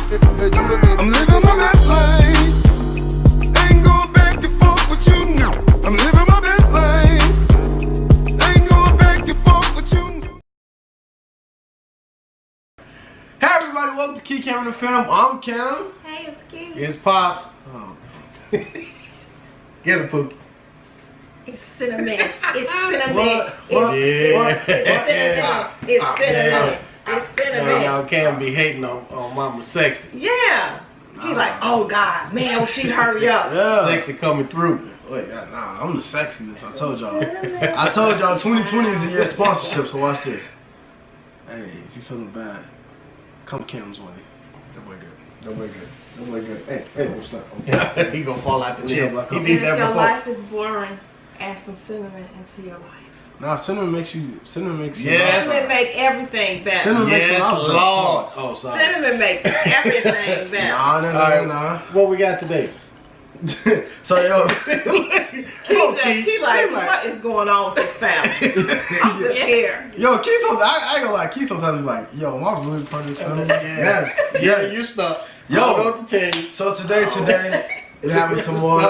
I'm living my best life. Ain't going back and forth with you now. I'm living my best life. Ain't going back and forth with you now. Hey everybody, welcome to Key Cam and the Film. I'm Cam. Hey, it's Key. It's Pops. Oh. Get a Pookie. It's cinnamon. It's cinnamon. What? It's What? cinnamon. It's cinnamon. It's cinnamon. Y'all can be hating on Mama Sexy. Yeah. He like, oh God, man, will she hurry up? Yeah. Sexy coming through. Wait, nah, I'm the sexiness. I told y'all. I told y'all 2020 is the year of sponsorship, so watch this. Hey, if you feeling bad, come Cam's way. That boy good. That boy good. That boy good. Hey, what's up? Okay. He gonna fall out the Yeah, gym. like He And did if that your before. life is boring, add some cinnamon into your life. Nah, cinnamon makes you. Yes. Cinnamon make everything better. Cinnamon makes Yes, a lot of Lord. things. Oh, sorry. Cinnamon makes everything better. Nah. What we got today? So yo, Key like, what is going on with this family? I'm just here. yo, Key sometimes I ain't gonna lie. Key sometimes is like, yo, am I really part of this family? Yes. Yeah, you stuck. Yo. I don't know what to tell you. So today we're having some more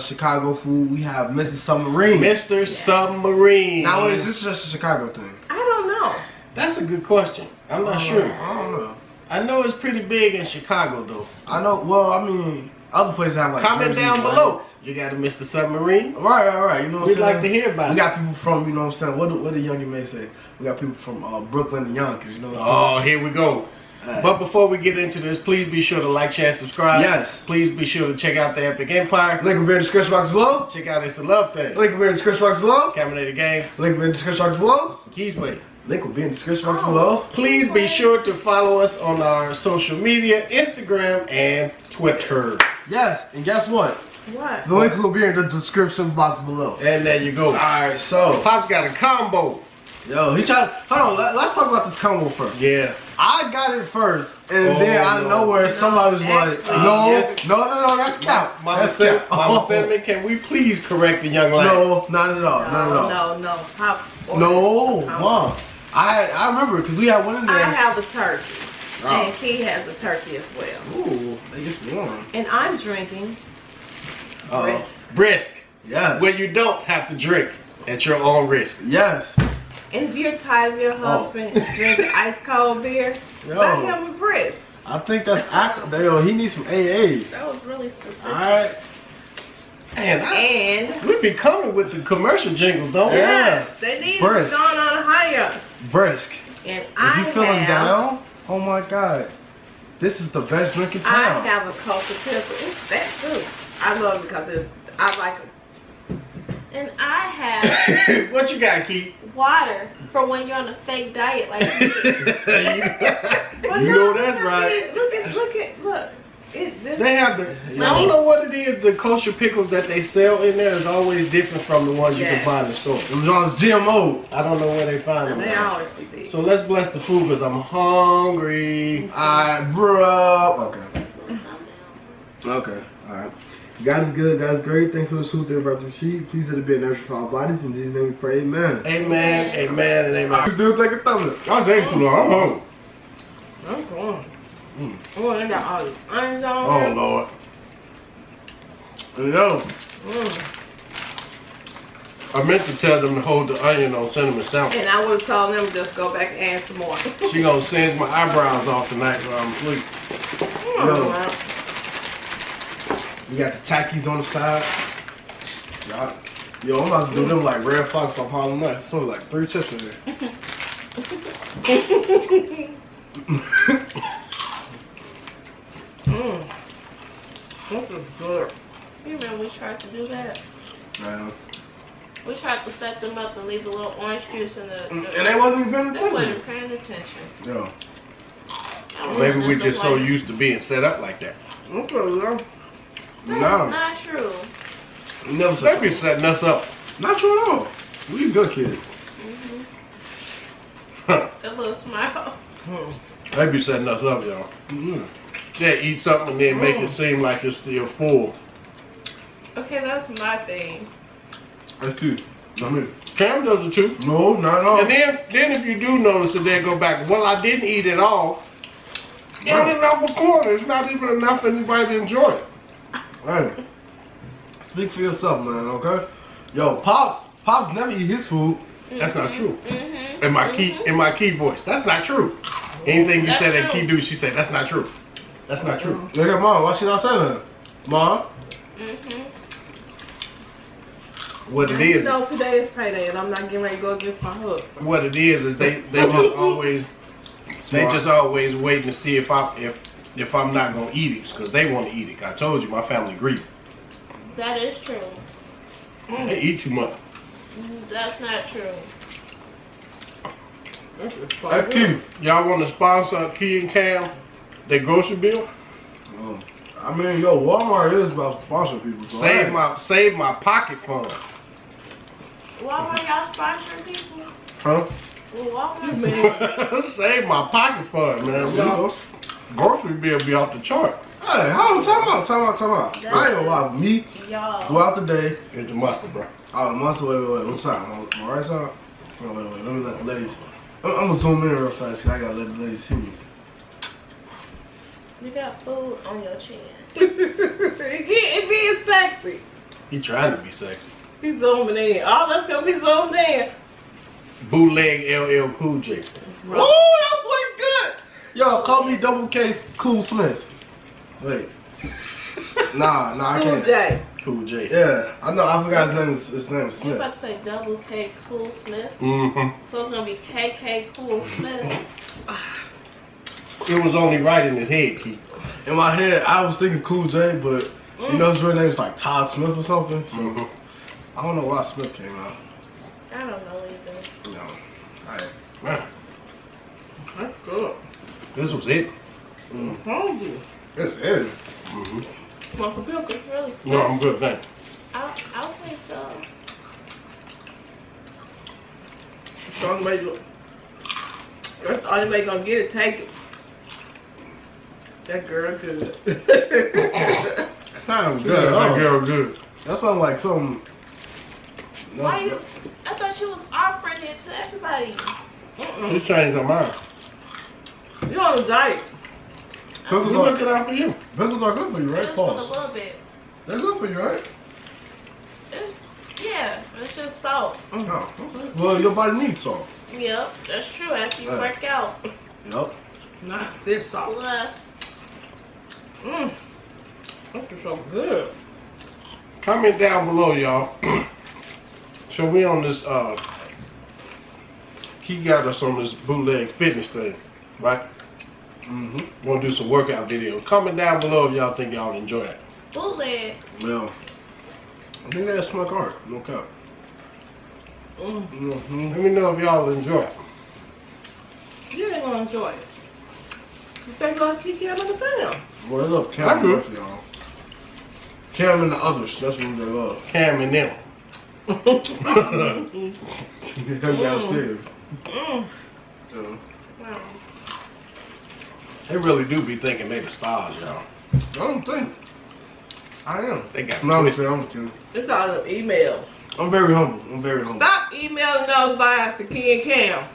Chicago food. We have Mr. Submarine. Mr. Submarine. Now, is this just a Chicago thing? I don't know. That's a good question. I'm not sure. I don't know. I know it's pretty big in Chicago though. I know. Well, I mean, other places have like. Comment Jersey, down right? below. You got a Mr. Submarine. Right. You know what I'm We'd saying? like to hear about We it. got people from, you know what I'm saying? What the youngin' may say? We got people from Brooklyn and Yonkers. You know what I'm Oh, here we go. saying? But before we get into this, please be sure to like, share, subscribe. Yes. Please be sure to check out the Epic Empire. Link will be in the description box below. Check out It's a Love Thing. Link will be in the description box below. Kaminator Gamez. Link will be in the description box below. KEE'S way. Link will be in the description box below. Please be sure to follow us on our social media, Instagram and Twitter. Yes, and guess what? What? The link will be in the description box below. And there you go. Alright, so, Pop's got a combo. yo, he tried. Hold on, let's talk about this combo first. Yeah. I got it first, and Oh, then out of no. nowhere, somebody was like, Yes. no, that's cap. Mama That's cap. Mama Cinnamon, can we please correct the young lady? No, not at all, not at all. No. Pop. No, Mom. I remember because we had one in there. I have a turkey. Oh. And Key has a turkey as well. Ooh, it gets warm. And I'm drinking brisk. Brisk. Yes. Where you don't have to drink at your own risk. Yes. And if you're tired of your husband drinking ice cold beer, Yo. buy him a brisk. I think that's yo. He needs some AA. That was really specific. All right. Man, And we be coming with the commercial jingles, don't we? Yeah. they need Brisk. going on higher. Brisk. And If I you feeling have, down, oh my God, this is the best drink in I town. have a Coca Pickle. It's that too. I love it because I like it. And I have What you got, Keith? water for when you're on a fake diet like me. Well, You know that's right. Look. They have the. I don't know what it is. The kosher pickles that they sell in there is always different from the ones you can Yeah. buy in the store. Them John's GMO. I don't know where they find They them. always be big. So let's bless the food because I'm hungry. Alright, bro. Okay. Alright. God is good, God is great. Thank you for the truth there about the sheep. Please let it be a nurture for our bodies. In Jesus' name we pray, amen. Amen, amen, and amen. Still take a thumbs up. I think too long. I'm hungry. I'm going. Oh, they got all these onions on Oh there. Lord. Yo. I meant to tell them to hold the onion on cinnamon sandwich. And I would have told them to just go back and add some more. She gonna singe my eyebrows off tonight while I'm asleep. Yo. We got the tackies on the side. Yo, I'm about to do them like Red Fox on Harlem Nights. It's only like 3 chips in there. This is good. You remember we tried to do that? Man. We tried to set them up and leave a little orange juice in the And they wasn't even paying They attention. wasn't paying attention. Yo. Maybe we're just so used to being set up like that. Okay, yeah. That's No. not true. Never They said be setting us up. Not true at all. We good kids. A little smile. They be setting us up, y'all. They eat something and then make it seem like it's still full. Okay, that's my thing. That's cute. I mean, Cam does it too. no, not at all. And then if you do notice it, they go back. Well, I didn't eat it all. Ain't enough a quarter. It's not even enough for anybody to enjoy it. Hey, speak for yourself, man. Okay. Yo, Pops never eat his food. That's not true. In my key voice, that's not true. Anything you said at Key do, she said that's not true. That's not true. Look at Mom. Why she not saying that? Mom. What it is? No, today is payday, and I'm not getting ready to go against my husband. What it is they just always waiting to see if I'm not gonna eat it because they want to eat it. I told you my family greedy. That is true. They eat too much. That's not true. Hey, Key, y'all want to sponsor Key and Cam? Their grocery bill? I mean, yo, Walmart is about sponsoring people. So Save my pocket fund. Why were y'all sponsoring people? Huh? Well, Walmart. Save my pocket fund, man. Y'all, grocery bill be off the chart. Hey, hold on, time out. I ain't gonna lie, me, Y'all. throughout the day. It's the mustard, bro. Oh, the muscle, wait, what side? My right side? Oh, wait, let me let the ladies. I'm gonna zoom in real fast because I gotta let the ladies see me. You got food on your chin. It being sexy. He trying to be sexy. He's zooming in. Oh, let's go be zoomed in. Bootleg LL Cool J. Oh, that boy good. Yo, call me Double K Cool Smith. Wait. Nah, I Cool can't. J. Cool J. Yeah, I know. I forgot his name is You Smith. about to say Double K Cool Smith? Mm-hmm. So it's gonna be KK Cool Smith. It was only right in his head, Keith. In my head, I was thinking Cool J, but you know his real name is like Todd Smith or something. So I don't know why Smith came out. I don't know either. No. Alright. Man, That's good. this was it. Hungry. It's it. Mm-hmm. Want some milk? It's really good. No, I'm good, thanks. I'll think so. That's the only way gonna get it, take it. That girl good. That sounds good. That girl good. That sounds like something. No, Why you? I thought you was offering it to everybody. She changed her mind. You on a diet. We look it out for you. Pickles are good for you, right? Just put a Pause. little bit. They're good for you, right? It's just salt. Oh, okay. Well, your body needs salt. Yep, that's true. After you work out. Yep. Not this sauce. Slush. This is so good. Comment down below, y'all. So we on this, he got us on this bootleg fitness thing, right? Mm-hmm. We're gonna do some workout videos. Comment down below if y'all think y'all enjoy it. Bootleg. Well, I think that's my card. No cap. Mm. Let me know if y'all enjoy it. You ain't gonna enjoy it. You think gonna keep you in the film? Well, I love I Cam, do. y'all. Cam and the others. That's what they love. Cam and them. Come downstairs. Mm. Yeah. Wow. They really do be thinking they the stars, y'all. I don't think. I am. They got No, I'm twisted. kidding. I'm kidding. It's all them emails. I'm very humble. I'm very humble. Stop emailing those lies to Key and Cam.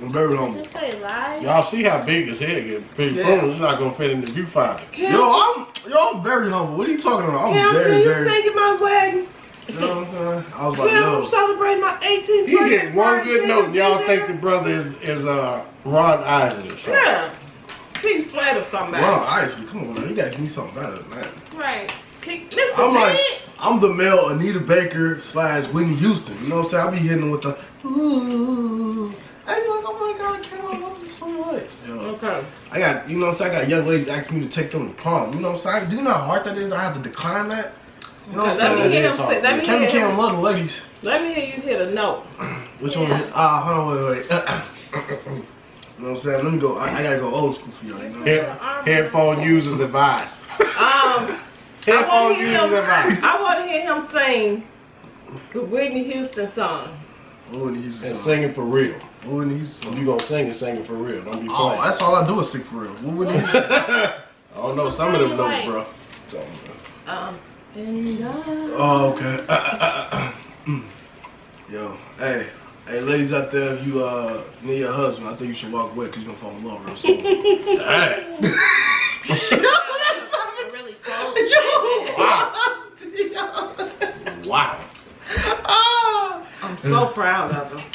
I'm very humble. Just say lies. Y'all see how big his head gets. Big Yeah. phone is not gonna fit in the viewfinder. Cam, I'm very humble. What are you talking about? I'm Cam, very, can you very. sing at my wedding? You know what I'm saying? I was like, Cam, I'm yo. celebrating my 18th He birthday. hit one good party. note, and y'all Be think there? the brother is Ron Isley or something. Yeah. King Sweat or somebody. Wow, Isley, come on, man. You gotta give me something better than that. Right. Listen, I'm man. like, I'm the male Anita Baker / Whitney Houston. You know what I'm saying? I be hitting with the ooh. I be like, oh my God, Kim, I love you so much. Yo, Okay. I got, you know what I'm saying? I got young ladies asking me to take them to prom. You know what I'm saying? Do you know how hard that is? I have to decline that. You know what I'm Let me saying? hear him. Let Let me Kevin hear can't him. love the ladies. Let me hear you hit a note. Which Yeah. one? Hold on, wait. You know what I'm saying? Let me go. I gotta go old school for y'all. You know what I'm saying? Headphone users advised. Headphone users advised. I want to hear him sing the Whitney Houston song. Oh, Whitney Houston. And song. singing for real. Oh, Whitney Houston. If song. you gonna sing it, sing it for real. Don't be Oh, playing. that's all I do is sing for real. What Whitney Houston? I don't know some of them notes, bro. And I... Oh, okay. Yo, hey, Hey, ladies out there, if you need a husband, I think you should walk away because you're going to fall in love real soon. Dang. Really close. Wow. I'm so proud of him.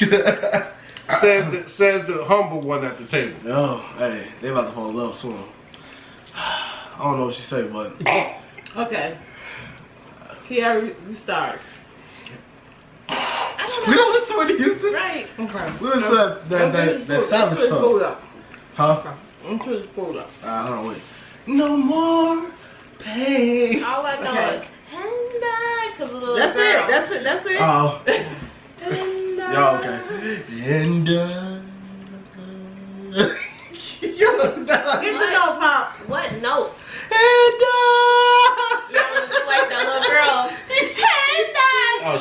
Says the humble one at the table. Yo, hey, they about to fall in love soon. I don't know what she say, but Okay. Kiara, you start. we don't listen to what he used to. Right. Okay. We listen to that savage stuff. Huh? I'm trying to pull up. Hold on, wait. No more pain. All I know Okay. is Henda, because of the little That's girl. it. That's it. That's it. Oh. Henda. Y'all okay. And yo, that's Get the note, Pop. What note? and Yeah, it was like that little girl. Henda. Oh,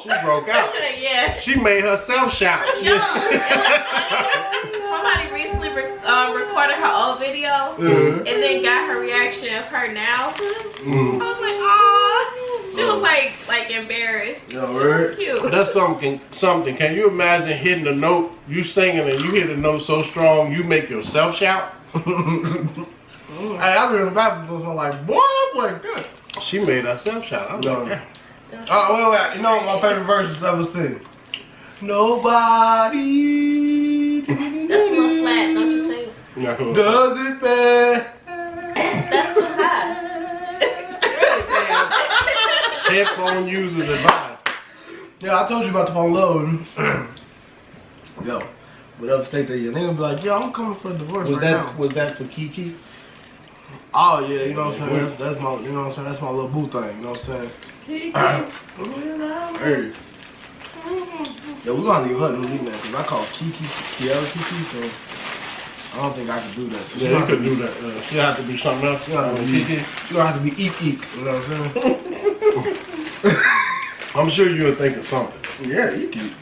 she broke out. Yeah. She made herself shout. No, it was funny. Somebody recently recorded her old video and then got her reaction of her now. I was like, aw. She was like embarrassed. Yo, It right? was cute. That's something. Can you imagine hitting a note, you singing and you hit a note so strong you make yourself shout? Hey, I've been in the bathroom so I'm like, boy, I'm like that. She made herself shout. I was No. like, Oh, wait. You know what my favorite verses ever sing? Nobody That's a little flat, don't you think? yeah. does it better. That's too high. Headphone users advised. Yeah, I told you about the phone load. Yo, whatever state they in, they gonna be like, yo, I'm coming for a divorce Was right now. was that for Kiki? Oh yeah, you know what I'm saying? That's my, you know what I'm saying? That's my little boo thing. You know what I'm saying? Hey. Yeah, we're gonna leave her new nickname because I call Kiki, Kiara Kiki, so I don't think I can do that. So Yeah, you could do that. She had to be something else. She gonna have to be Eek Eek, you know what I'm saying? I'm sure you'll think of something. Yeah, Eek Eek.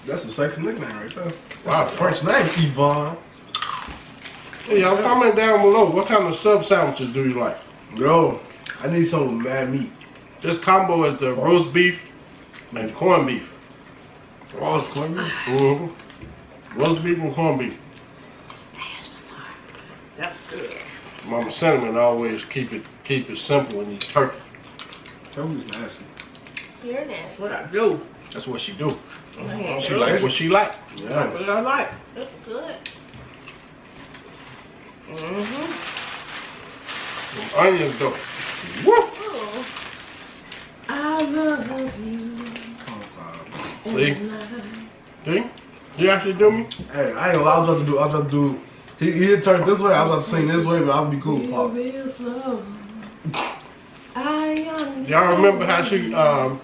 That's a sexy nickname right there. That's Wow. a French name, Yvonne. Hey, y'all comment down below. What kind of sub sandwiches do you like? Yo, I need some with mad meat. This combo is the roast beef and corned beef. Oh, it's corned beef? Mm-hmm. Roast beef and corned beef. That's good. Mama Cinnamon always keep it simple and eat turkey. Turkey's nasty. You're nasty. What I do. That's what she do. Mm-hmm. She like what she like. Yeah. What I like. It's good. Mm-hmm. Them onions though. Woo! Ooh. I love you. See? See? You actually do me? Hey, I ain't gonna lie, I was about to do, he had turned this way, I was about to sing this way, but I would be cool with Pop. Real slow. Y'all remember how she did? What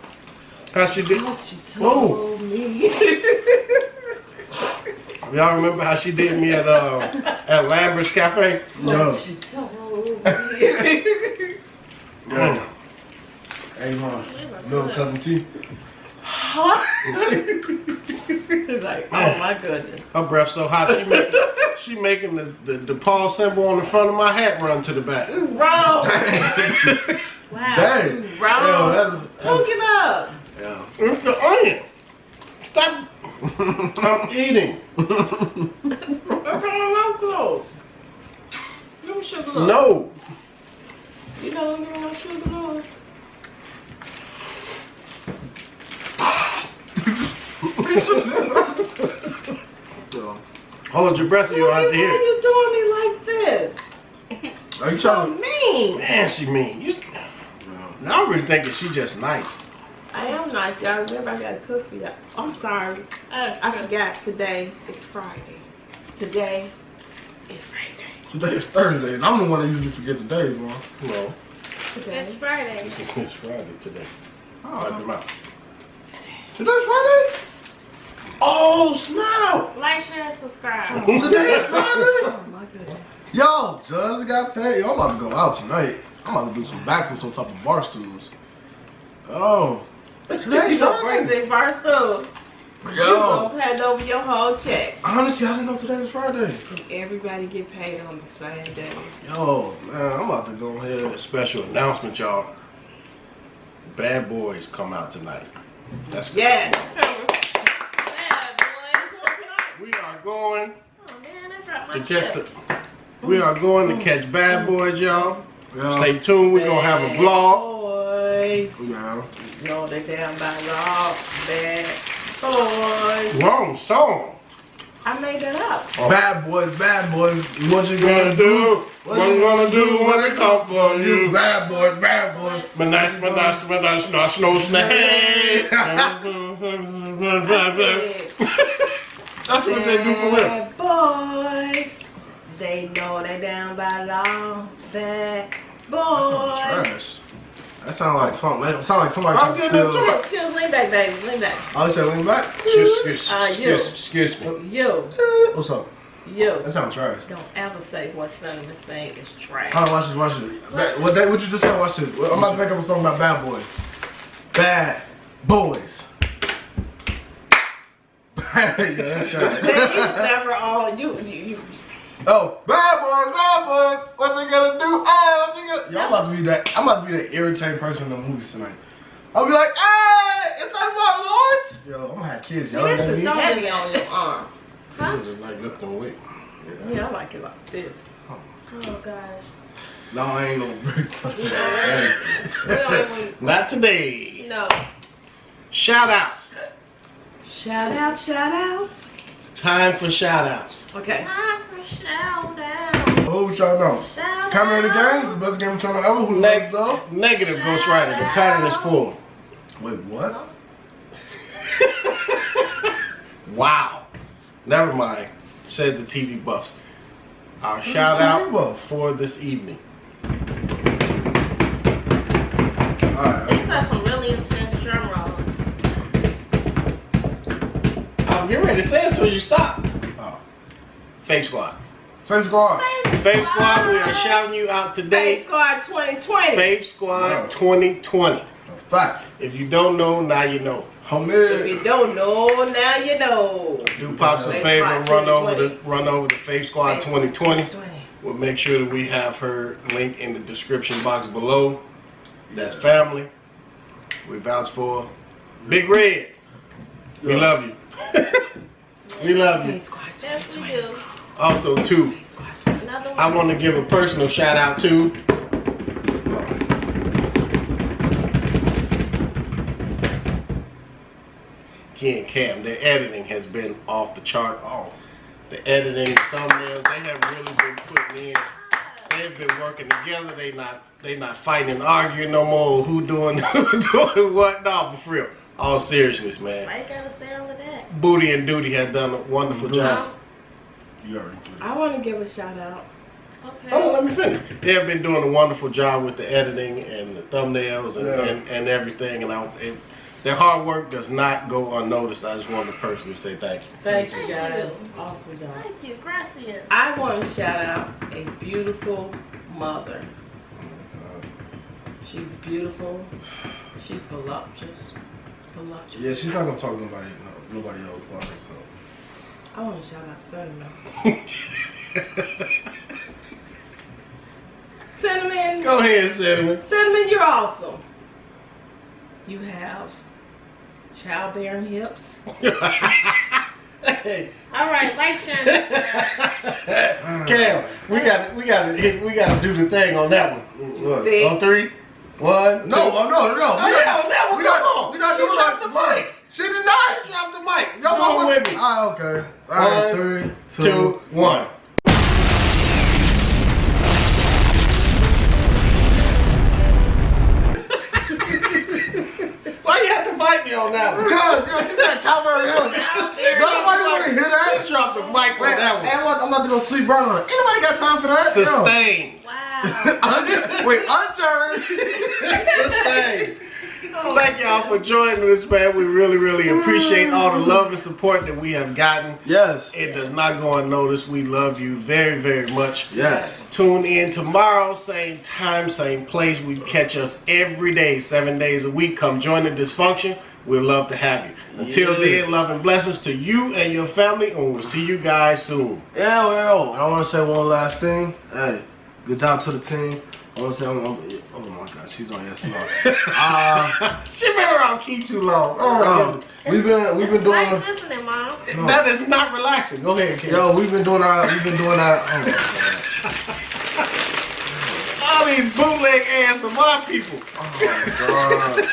you Whoa! told me. Y'all remember how she did me at Lambert's Cafe? Yo. What you told me. Yo. Hey, man. Little cousin T. He's like, oh my goodness. Her breath so hot, she making the paw symbol on the front of my hat run to the back. Wrong. Wow. Dang. Wrong. Yo, that's Look it up. yeah. It's the onion. Stop. I'm eating. That's all I'm close. Give me sugar loaf. No. You know I'm gonna want sugar loaf. Yo. Hold your breath, you don't have to Why hear. are you doing me like this? Are you So trying mean. Man, she mean. I'm really thinking she just nice. I am nice, y'all. Remember, I gotta cook for y'all. I'm sorry. I forgot. Today is Friday. Today is Friday. Today is Thursday, and I'm the one that usually forget the days, man. No, Today. It's Friday. it's Friday today. Wipe them Oh, out. today's Friday? Oh, snap! Like, share, and subscribe. Today is Friday? Oh my goodness. Yo, just got paid. Yo, I'm about to go out tonight. I'm about to do some backflips on top of bar stools. Oh. Today's You gonna bring Friday? the first up. You Yo. gonna hand over your whole check. Honestly, I didn't know today was Friday. And everybody get paid on the same day. Yo, man, I'm about to go A ahead. special announcement, y'all. Bad Boys come out tonight. That's Yes. are going Oh man, I dropped to my catch chip. we are going to catch bad boys, y'all. Yeah. Stay tuned. We're gonna have a vlog. Boys. Yeah. No, they down by law. Bad boys. Wrong song. I made that up. Bad boys, what you Gonna do? What you gonna do when they come for you? Bad boys, Manash, no snake. That's what they do for real. Bad boys. They know they down by law. Bad boys. Trash. That sound like something. That sound like somebody I'm trying to getting steal. Excuse me, back, baby. Lean back. Oh, you said lean back? Excuse me. You. What's up? You. That sounds trash. Don't ever say what Cinnamon saying is trash. Hold on, watch this. What you just said, watch this. I'm about to make up a song about bad boys. Bad boys. Yeah, that's trash. Never on you. Oh, bad boys, what they gonna do? Hey, what they gonna... Yo, I'm about to be that irritating person in the movies tonight. I'll be like, hey, it's like my lords. Yo, I'm gonna have kids yelling at This me. is heavy on your arm. It was just like lifting weight. Yeah, I like it like this. Oh gosh. No, I ain't no brick. We don't even. Not today. No. Shout outs. Shout outs. It's time for shout outs. Okay. Time for shout out. Who shout out? Shout Kaminator out. Gamez, the best game channel ever. Who loves stuff? Negative Ghost Rider. The pattern is full. Wait, what? Wow. Never mind. Said the TV buffs. Our shout TV out buff? for this evening. Alright. These are some really intense drum rolls. I'm getting ready to say it so you stop. Oh. Fake Squad. Face squad. Fake Squad, we are shouting you out Face today. Squad 2020. Fake Squad Yeah. 2020. A fact. If you don't know, now you know. If Homie. you don't know, now you know. Do Pops a Fake favor, Squad run over the Fake Squad Face Squad 2020. We'll make sure that we have her link in the description box below. That's family. We vouch for Big Red. We Yeah. love you. We love you. Face Squad Yes, we 2020. do. Also, too, Face Squad 2020. Another one. I want to give a personal shout out to Key and Cam. Their editing has been off the chart. Oh, the editing, the thumbnails, they have really been putting in. They've been working together. They not fighting and arguing no more. Who doing what? No, but for real. All seriousness, man. Why you gotta say all of that? Booty and Duty have done a wonderful job. You already did. I want to give a shout out. Okay. Oh, let me finish. They have been doing a wonderful job with the editing and the thumbnails and everything. And their hard work does not go unnoticed. I just wanted to personally say thank you. Thank you Thank guys. you. Awesome job. Thank you. Gracias. I want to shout out a beautiful mother. She's beautiful. She's voluptuous. Yeah, she's not gonna talk to nobody else about her. So. I want to shout out Cinnamon. Cinnamon. Go ahead, Cinnamon. Cinnamon, you're awesome. You have childbearing hips. Hey, All right. Like, share, and subscribe. Cam, we gotta do the thing on that one. Look. See? On 3, 1, No. Oh yeah, on that one. Come on. We not She doing dropped like the mic. She did not. She dropped the mic. Y'all Go want with me. Ah, okay. All right, 1, 3, 2, 1. Why you have to bite me on that one? Because she said childbearing hips. Nobody want to hear that. She dropped the mic on Wait, that one. hey, I'm about to go sleep burn on it. Ain't nobody got time for that. Sustain. Wow. Wait, unturned. Sustain. Thank y'all for joining us, man. We really, really appreciate all the love and support that we have gotten. Yes. It does not go unnoticed. We love you very, very much. Yes. Tune in tomorrow, same time, same place. We catch us every day, 7 days a week. Come join the dysfunction. We'd love to have you. Until then, love and blessings to you and your family, and we'll see you guys soon. Yeah, well, and I want to say one last thing. Hey, good job to the team. I want to say, oh my God, she's on SMR. She been around Key too long. Oh, we've been doing. Nice, isn't it, Mom? No. That is not relaxing. Go ahead, Key. Yo, we've been doing our. Oh my God. All these bootleg ASMR people. Oh my God.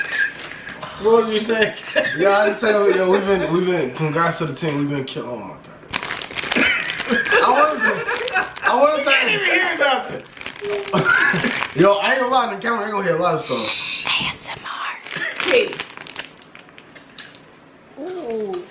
What did you say? Yeah, I just say, yo, we've been. Congrats to the team. We've been killing. Oh my God. I want to say. I didn't even hear nothing. Yo, I ain't gonna lie, the camera ain't gonna hear a lot of stuff. ASMR. Hey. Ooh.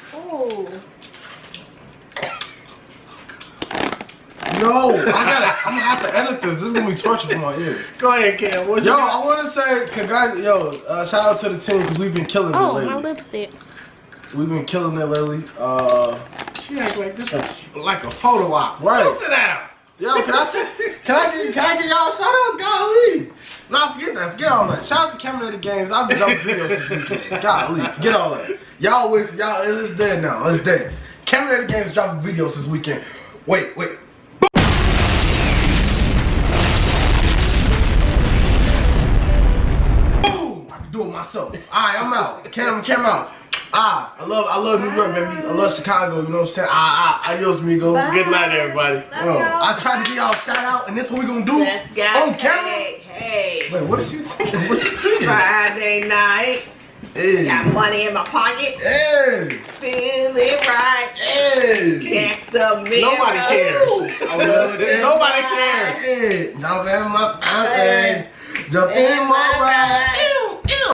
No, I'm gonna have to edit this. This is gonna be torture for my ear. Go ahead, Cam. What you Yo, got? I want to say congrats. Yo, shout out to the team because we've been killing it Oh, lately. my lipstick. We've been killing it lately. She acts like this is like a photo op. Right. Go sit down. Yo, can I get y'all a shout out? Golly. Nah, forget that. Forget all that. Shout out to Kaminator Gamez. I've been dropping videos this weekend. Golly, forget all that. Y'all, it's dead now. It's dead. Kaminator Gamez dropping videos this weekend. Wait. Boom! I can do it myself. Alright, I'm out. Cam out. I love New York, baby. I love Chicago, you know what I'm saying? Adios, amigos. Good night, everybody. I tried to get y'all a shout out, and this what we gonna do Let's go. on camera. Hey. Wait, what is she singing? What is she singing? Friday night. Hey. Got money in my pocket. Hey. Feeling right. Hey. Check the mirror. Nobody cares. Nobody cares. Hey. Jump in my ride. Jump in my ride. Ew.